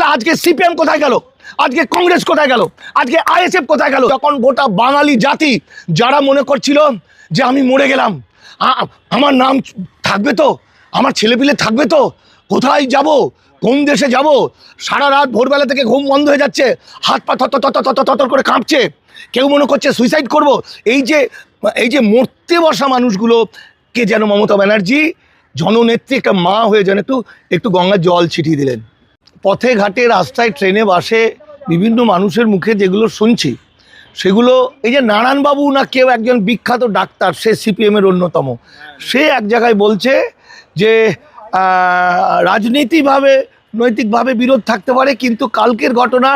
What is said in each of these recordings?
তাহলে আজকে সিপিএম কোথায় গেল, আজকে কংগ্রেস কোথায় গেল, আজকে আইএসএফ কোথায় গেল? তখন গোটা বাঙালি জাতি যারা মনে করছিল যে আমি মরে গেলাম, আমার নাম থাকবে তো, আমার ছেলেপিলে থাকবে তো, কোথায় যাব, কোন দেশে যাব, সারা রাত ভোরবেলা থেকে ঘুম বন্ধ হয়ে যাচ্ছে, হাত পা থর করে কাঁপছে, কেউ মনে করছে সুইসাইড করব। এই যে মরতে বসা মানুষগুলোকে যেন মমতা ব্যানার্জি জননেত্রী একটা মা হয়ে যেন একটু গঙ্গার জল ছিটিয়ে দিলেন। পথে ঘাটে রাস্তায় ট্রেনে বাসে বিভিন্ন মানুষের মুখে যেগুলো শুনছি সেগুলো, এই যে নারায়ণবাবু না কেউ একজন বিখ্যাত ডাক্তার, সে সিপিএমের অন্যতম, সে এক জায়গায় বলছে যে রাজনীতিভাবে নৈতিকভাবে বিরোধ থাকতে পারে, কিন্তু কালকের ঘটনা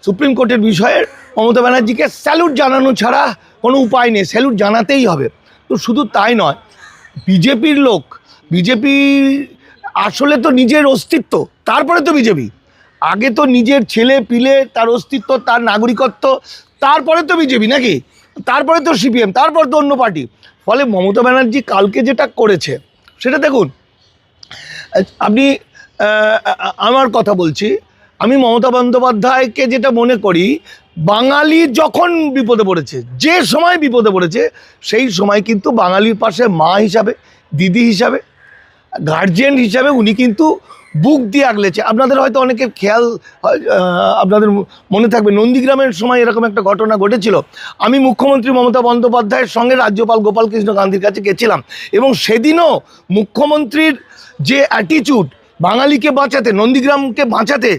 সুপ্রিম কোর্টের বিষয়ে মমতা ব্যানার্জিকে স্যালুট জানানো ছাড়া কোনো উপায় নেই, স্যালুট জানাতেই হবে। তো শুধু তাই নয়, বিজেপির লোক, বিজেপি আসলে তো নিজের অস্তিত্ব, তারপরে তো বিজেপি, আগে তো নিজের ছেলে পিলে, তার অস্তিত্ব, তার নাগরিকত্ব, তারপরে তো বিজেপি নাকি, তারপরে তো সিপিএম, তারপর তো অন্য পার্টি। ফলে মমতা ব্যানার্জি কালকে যেটা করেছে সেটা দেখুন, আপনি আমার কথা বলছি, আমি মমতা বন্দ্যোপাধ্যায়কে যেটা মনে করি, বাঙালি যখন বিপদে পড়েছে, যে সময় বিপদে পড়েছে, সেই সময় কিন্তু বাঙালির পাশে মা হিসাবে, দিদি হিসাবে, গার্জিয়ান হিসাবে উনি কিন্তু বুক দিয়ে আগলেছে। আপনাদের হয়তো অনেকের খেয়াল, আপনাদের মনে থাকবে, নন্দীগ্রামের সময় এরকম একটা ঘটনা ঘটেছিল। আমি মুখ্যমন্ত্রী মমতা বন্দ্যোপাধ্যায়ের সঙ্গে রাজ্যপাল গোপাল কৃষ্ণ গান্ধীর কাছে গেছিলাম, এবং সেদিনও মুখ্যমন্ত্রীর যে অ্যাটিটিউড বাঙালিকে বাঁচাতে, নন্দীগ্রামকে বাঁচাতে,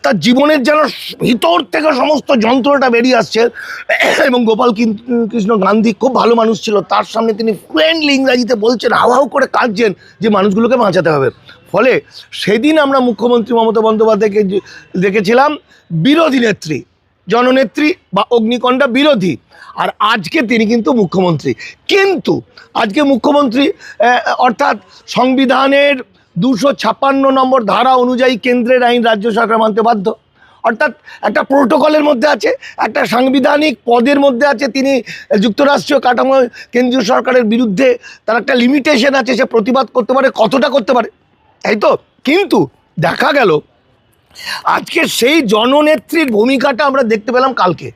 তার জীবনের যেন ভিতর থেকে সমস্ত যন্ত্রটা বেরিয়ে আসছে। এবং গোপাল কৃষ্ণ গান্ধী খুব ভালো মানুষ ছিল, তার সামনে তিনি ফ্রেন্ডলি ইংরাজিতে বলছেন, হাওয়াও করে কাঁদছেন যে মানুষগুলোকে বাঁচাতে হবে। ফলে সেদিন আমরা মুখ্যমন্ত্রী মমতা বন্দ্যোপাধ্যায়কে দেখেছিলাম বিরোধী নেত্রী, জননেত্রী বা অগ্নিকণ্ডা বিরোধী, আর আজকে তিনি কিন্তু মুখ্যমন্ত্রী। কিন্তু আজকে মুখ্যমন্ত্রী অর্থাৎ সংবিধানের 256 নম্বর ধারা অনুযায়ী কেন্দ্রের আইন রাজ্য সরকার মানতে বাধ্য, অর্থাৎ একটা প্রোটোকলের মধ্যে আছে, একটা সাংবিধানিক পদের মধ্যে আছে। তিনি যুক্তরাষ্ট্রীয় কাঠামো, কেন্দ্রীয় সরকারের বিরুদ্ধে তার একটা লিমিটেশন আছে, সে প্রতিবাদ করতে পারে, কতটা করতে পারে, তাই তো। কিন্তু দেখা গেল আজকে সেই জননেত্রীর ভূমিকাটা আমরা দেখতে পেলাম কালকে,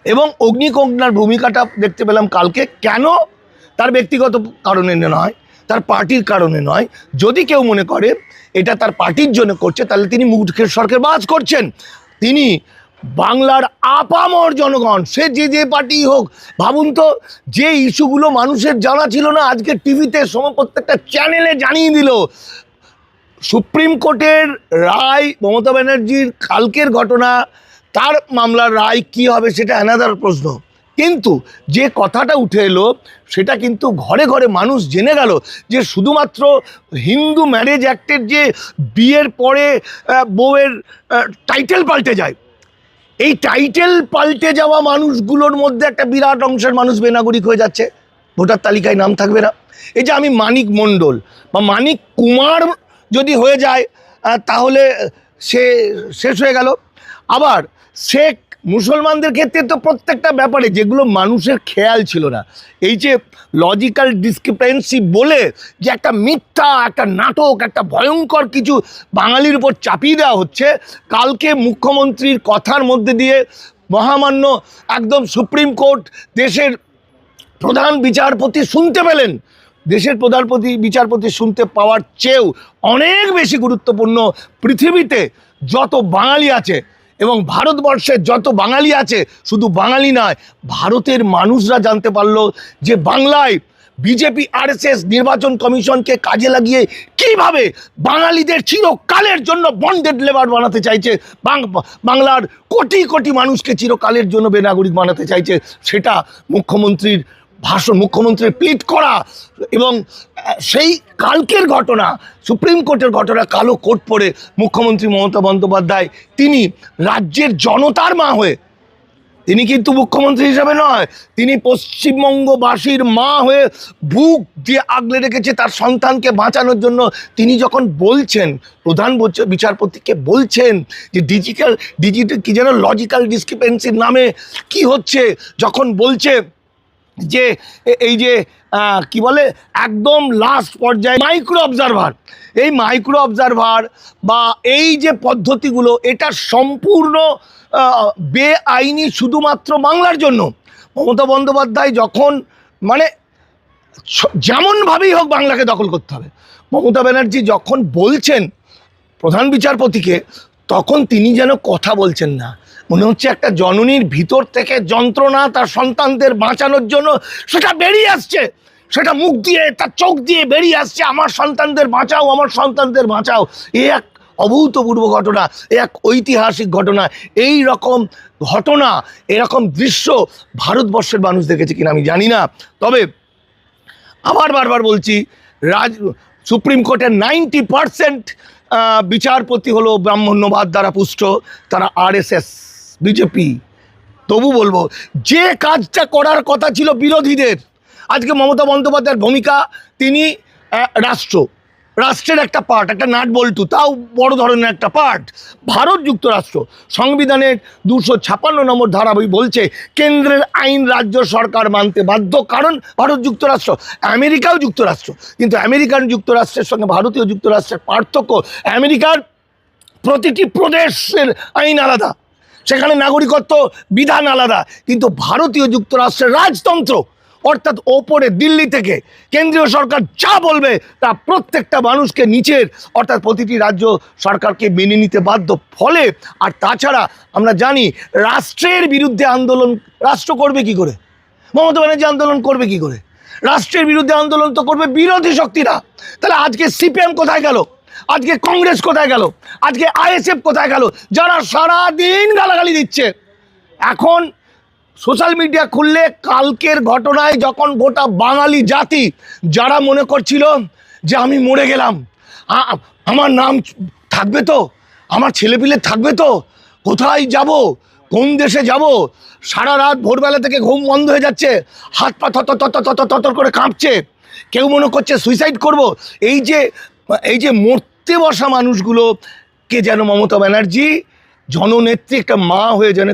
এবং অগ্নিকন্যার ভূমিকাটা দেখতে পেলাম কালকে। কেন? তার ব্যক্তিগত কারণে নয়, তার পার্টির কারণে নয়। যদি কেউ মনে করে এটা তার পার্টির জন্য করছে, তাহলে তিনি মুখের সরকার বাজ করছেন। তিনি বাংলার আপামর জনগণ, সে যে পার্টি হোক, ভাবুন তো, যে ইস্যুগুলো মানুষের জানা ছিল না, আজকে টিভিতে প্রত্যেকটা চ্যানেলে জানিয়ে দিল। সুপ্রিম কোর্টের রায়, মমতা ব্যানার্জির কালকের ঘটনা, তার মামলার রায় কী হবে সেটা অ্যানাদার প্রশ্ন, কিন্তু যে কথাটা উঠে এলো সেটা কিন্তু ঘরে ঘরে মানুষ জেনে গেল যে শুধুমাত্র হিন্দু ম্যারেজ অ্যাক্টের যে বিয়ের পরে বউয়ের টাইটেল পাল্টে যায়, এই টাইটেল পাল্টে যাওয়া মানুষগুলোর মধ্যে একটা বিরাট অংশের মানুষ বেনাগরিক হয়ে যাচ্ছে, ভোটার তালিকায় নাম থাকবে না। এই যে আমি মানিক মণ্ডল বা মানিক কুমার যদি হয়ে যায় তাহলে সে শেষ হয়ে গেল। আবার শেখ মুসলমানদের ক্ষেত্রে তো প্রত্যেকটা ব্যাপারে যেগুলো মানুষের খেয়াল ছিল না, এই যে লজিক্যাল ডিসক্রিপেন্সি বলে যে একটা মিথ্যা, একটা নাটক, একটা ভয়ঙ্কর কিছু বাঙালির উপর চাপিয়ে দেওয়া হচ্ছে, কালকে মুখ্যমন্ত্রীর কথার মধ্যে দিয়ে মহামান্য একদম সুপ্রিম কোর্ট, দেশের প্রধান বিচারপতি শুনতে পেলেন। দেশের প্রধান বিচারপতি শুনতে পাওয়ার চেয়েও অনেক বেশি গুরুত্বপূর্ণ, পৃথিবীতে যত বাঙালি আছে এবং ভারতবর্ষের যত বাঙালি আছে, শুধু বাঙালি নয়, ভারতের মানুষরা জানতে পারলো যে বাংলায় বিজেপি আরএসএস নির্বাচন কমিশনকে কাজে লাগিয়ে কিভাবে বাঙালিদের চিরকালের জন্য বন্ডেড লেবার বানাতে চাইছে, বাংলার কোটি কোটি মানুষকে চিরকালের জন্য বেনাগরিক বানাতে চাইছে। সেটা মুখ্যমন্ত্রীর ভাষণ, মুখ্যমন্ত্রীর প্লিট করা, এবং সেই কালকের ঘটনা, সুপ্রিম কোর্টের ঘটনা, কালো কোট পরে মুখ্যমন্ত্রী মমতা বন্দ্যোপাধ্যায় তিনি রাজ্যের জনতার মা হয়ে, তিনি কিন্তু মুখ্যমন্ত্রী হিসাবে নয়, তিনি পশ্চিমবঙ্গবাসীর মা হয়ে বুক দিয়ে আগলে রেখেছে তার সন্তানকে বাঁচানোর জন্য। তিনি যখন বলছেন, প্রধান বিচারপতিকে বলছেন যে ডিজিটাল কি যেন লজিক্যাল ডিসক্রিপেন্সির নামে কি হচ্ছে, যখন বলছে যে এই যে কি বলে একদম লাস্ট পর্যায়ে মাইক্রো অবজারভার, এই মাইক্রো অবজারভার বা এই যে পদ্ধতিগুলো এটা সম্পূর্ণ বেআইনি শুধুমাত্র বাংলার জন্য। মমতা বন্দ্যোপাধ্যায় যখন মানে যেমনভাবেই হোক বাংলাকে দখল করতে হবে, মমতা ব্যানার্জি যখন বলছেন প্রধান বিচারপতিকে, তখন তিনি যেন কথা বলছেন না, মনে হচ্ছে একটা জননীর ভিতর থেকে যন্ত্রণা তার সন্তানদের বাঁচানোর জন্য সেটা বেরিয়ে আসছে, সেটা মুখ দিয়ে তার চোখ দিয়ে বেরিয়ে আসছে, আমার সন্তানদের বাঁচাও, আমার সন্তানদের বাঁচাও। এ এক অভূতপূর্ব ঘটনা, এ এক ঐতিহাসিক ঘটনা। এই রকম ঘটনা, এরকম দৃশ্য ভারতবর্ষের মানুষ দেখেছে কিনা আমি জানি না। তবে আবার বারবার বলছি, সুপ্রিম কোর্টের 90% বিচারপতি হলো ব্রাহ্মণ্যবাদ দ্বারা পুষ্ট, তারা RSS বিজেপি। তবু বলবো যে কাজটা করার কথা ছিল বিরোধীদের, আজকে মমতা বন্দ্যোপাধ্যায়ের ভূমিকা, তিনি রাষ্ট্রের একটা পার্ট, একটা নাট বল্টু, তাও বড় ধরনের একটা পার্ট। ভারত যুক্তরাষ্ট্র সংবিধানের 256 নম্বর ধারা বলছে কেন্দ্রের আইন রাজ্য সরকার মানতে বাধ্য, কারণ ভারত যুক্তরাষ্ট্র। আমেরিকাও যুক্তরাষ্ট্র, কিন্তু আমেরিকান যুক্তরাষ্ট্রের সঙ্গে ভারতীয় যুক্তরাষ্ট্রের পার্থক্য, আমেরিকার প্রতিটি প্রদেশের আইন আলাদা, সেখানে নাগরিকত্ব বিধান আলাদা, কিন্তু ভারতীয় যুক্তরাষ্ট্রের রাজতন্ত্র, অর্থাৎ ওপরে দিল্লি থেকে কেন্দ্রীয় সরকার যা বলবে তা প্রত্যেকটা মানুষকে নিচের অর্থাৎ প্রতিটি রাজ্য সরকারকে মেনে নিতে বাধ্য। ফলে আর তাছাড়া আমরা জানি রাষ্ট্রের বিরুদ্ধে আন্দোলন রাষ্ট্র করবে কি করে? মমতা ব্যানার্জি আন্দোলন করবে কি করে? রাষ্ট্রের বিরুদ্ধে আন্দোলন তো করবে বিরোধী শক্তিরা। তাহলে আজকে CPM কোথায় গেল? আজকে কংগ্রেস কোথায় গেল? আজকে ISF কোথায় গেল? যারা সারাদিন গালাগালি দিচ্ছে, এখন সোশ্যাল মিডিয়া খুললে কালকের ঘটনায় যখন গোটা বাঙালি জাতি যারা মনে করছিল যে আমি মরে গেলাম, আমার নাম থাকবে তো, আমার ছেলেপিলে থাকবে তো, কোথায় যাব, কোন দেশে যাব, সারা রাত ভোরবেলা থেকে ঘুম বন্ধ হয়ে যাচ্ছে, হাত পা থর করে কাঁপছে, কেউ মনে করছে সুইসাইড করব। এই যে মরতে বসা মানুষগুলোকে যেন মমতা ব্যানার্জি জননেত্রী একটা মা হয়ে যেন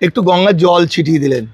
একটু গঙ্গার জল ছিটিয়ে দিলেন।